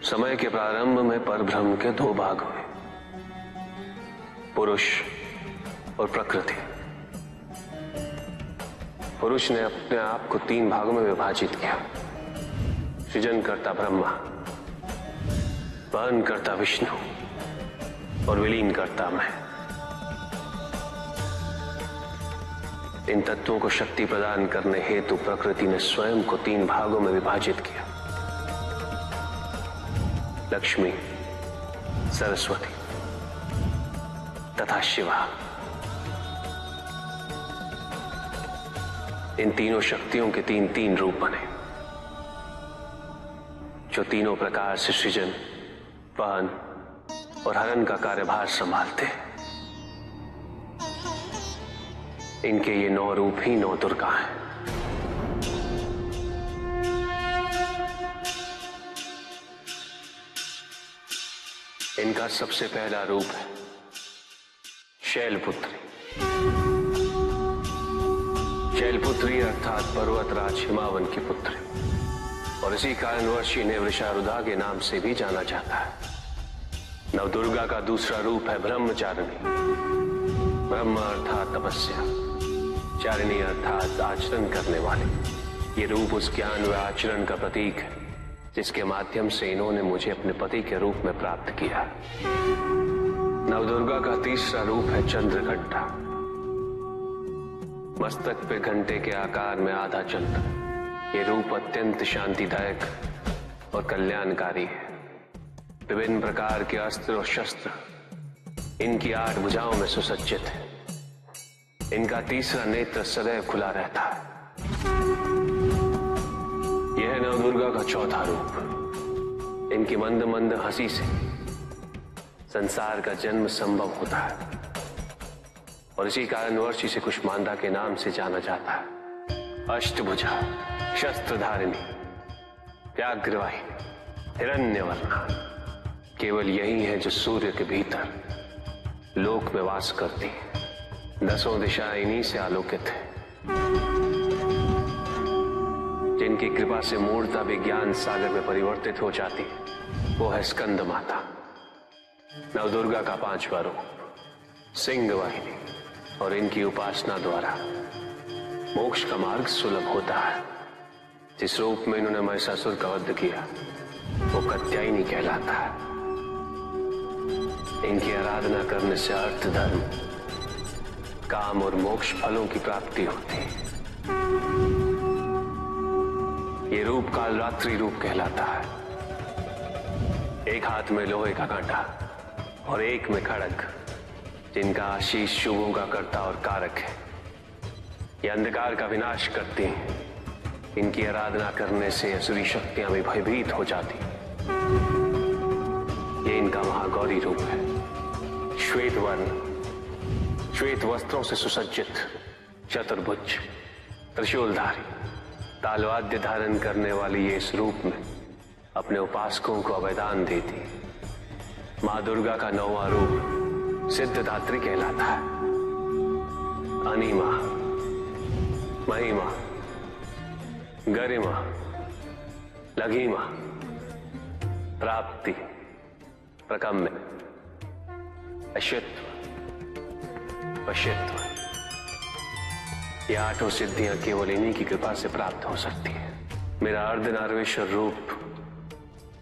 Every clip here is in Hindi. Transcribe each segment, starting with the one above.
समय के प्रारंभ में परब्रह्म के दो भाग हुए, पुरुष और प्रकृति। पुरुष ने अपने आप को तीन भागों में विभाजित किया, सृजनकर्ता ब्रह्मा, वहनकर्ता विष्णु और विलीनकर्ता मैं। इन तत्वों को शक्ति प्रदान करने हेतु प्रकृति ने स्वयं को तीन भागों में विभाजित किया, लक्ष्मी, सरस्वती तथा शिवा। इन तीनों शक्तियों के तीन तीन रूप बने, जो तीनों प्रकार से सृजन, वहन और हरण का कार्यभार संभालते हैं। इनके ये 9 रूप ही 9 दुर्गा हैं। इनका सबसे पहला रूप है शैलपुत्री। शैलपुत्री अर्थात पर्वतराज हिमावन की पुत्री, और इसी कारणवश इन्हें वृषारुधा के नाम से भी जाना जाता है। नवदुर्गा का दूसरा रूप है ब्रह्मचारिणी। ब्रह्म अर्थात तपस्या, चारिणी अर्थात आचरण करने वाले। ये रूप उस ज्ञान व आचरण का प्रतीक है जिसके माध्यम से इन्होंने मुझे अपने पति के रूप में प्राप्त किया। नवदुर्गा का तीसरा रूप है चंद्रघंटा। मस्तक पे घंटे के आकार में आधा चंद्र। ये रूप अत्यंत शांतिदायक और कल्याणकारी है। विभिन्न प्रकार के अस्त्र और शस्त्र इनकी 8 भुजाओं में सुसज्जित है। इनका तीसरा नेत्र सदैव खुला रहता है। यह है नवदुर्गा का चौथा रूप। इनकी मंद मंद हंसी से संसार का जन्म संभव होता है, और इसी कारणवश इसे कुष्मांडा के नाम से जाना जाता है। अष्टभुजा, शस्त्रधारिणी, व्याघ्रवाहिनी, हिरण्यवर्णा, केवल यही है जो सूर्य के भीतर लोक में वास करती है। 10 दिशाएं इन्हीं से आलोकित है। जिनकी कृपा से मूर्ता विज्ञान सागर में परिवर्तित हो जाती है, वो है स्कंद माता। नवदुर्गा का 5वां रूप सिंह वाहिनी, और इनकी उपासना द्वारा मोक्ष का मार्ग सुलभ होता है। जिस रूप में इन्होंने महिषासुर का वध किया वो कात्यायनी कहलाता है। इनकी आराधना करने से अर्थ, धर्म, काम और मोक्ष फलों की प्राप्ति होती है। ये रूप कालरात्रि रूप कहलाता है। एक हाथ में लोहे का कांटा और एक में खड़ग, जिनका आशीष शुभों का कर्ता और कारक है। ये अंधकार का विनाश करती हैं। इनकी आराधना करने से असुरी शक्तियां भी भयभीत हो जाती। ये इनका महागौरी रूप है। श्वेत वर्ण, श्वेत वस्त्रों से सुसज्जित, चतुर्भुज, त्रिशूलधारी, तालवाद्य धारण करने वाली ये इस रूप में अपने उपासकों को अभयदान देती। मां दुर्गा का 9वां रूप सिद्धदात्री कहलाता है। अनिमा, महिमा, गरिमा, लघिमा, प्राप्ति, प्रकम्य, अश्वित्व, वशित्व। ये 8 सिद्धियां केवल इन्हीं की कृपा से प्राप्त हो सकती है। मेरा अर्धनारीश्वर रूप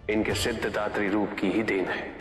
इनके सिद्धदात्री रूप की ही देन है।